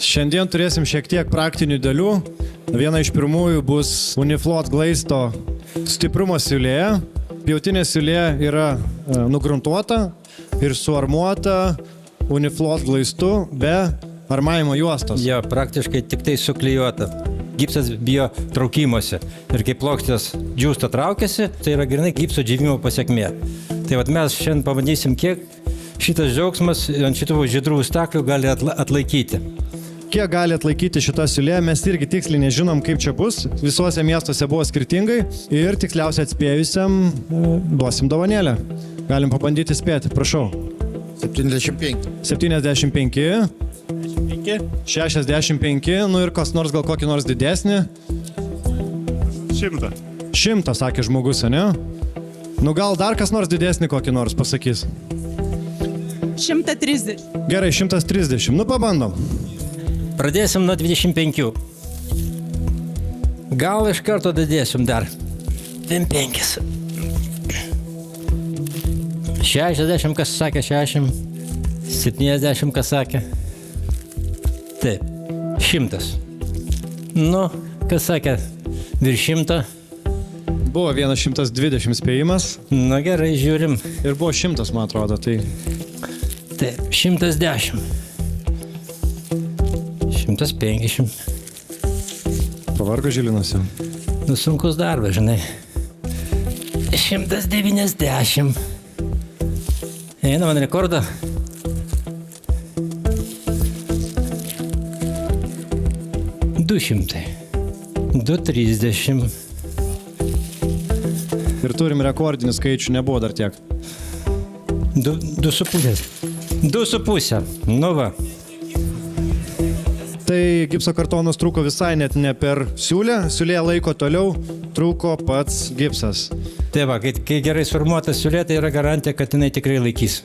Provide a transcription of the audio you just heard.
Šiandien turėsim šiek tiek praktinių dalių. Viena iš pirmųjų bus Unifloat glaisto stiprumo siūlė. Pjautinė siūlė yra nugruntuota ir suarmuota Unifloat glaistu be armavimo juostos. Jo, praktiškai tik tai suklijuota. Gipsas bijo traukimuose. Ir kai plokštės džiūsta traukiasi, tai yra grinai gipso džiūvimo pasiekmė. Tai vat mes šiandien pabandysim, kiek šitas džiaugsmas ant šitų žydrų staklių gali atlaikyti. Kiek gali atlaikyti šitą siūlę, mes irgi tiksliai nežinom, kaip čia bus. Visuose miestuose buvo skirtingai ir tiksliausiai atspėjusiam duosim dovanėlę. Galim pabandyti spėti, prašau. 75. 75. 65, nu ir kas nors gal kokį nors didesnį. 100. 100, sakė žmogus, ne? Nu gal dar kas nors didesnį kokį nors pasakys. 130. Gerai, 130, nu pabandom. Pradėsim nuo 25. Gal iš karto didėsim dar. 25. 60, kas sakė 60. 70, kas sakė. Taip, 100. Nu, kas sakė virš 100. Buvo 120 spėjimas Na gerai, žiūrim. ir buvo 100, man atrodo, tai Taip, 110. 150. pavargo Žilinas jau. Nu, sunkus darbas, žinai. 190. Eina man rekordą. 200. 230. Ir turim rekordinį skaičių, nebuvo dar tiek. 2,5. 2,5. Nu va. Tai gipso kartonas trūko visai net ne per siūlę, siūlė laiko toliau, trūko pats gipsas. Tai va, kai gerai sformuota siūlė, tai yra garantija, kad jinai tikrai laikys.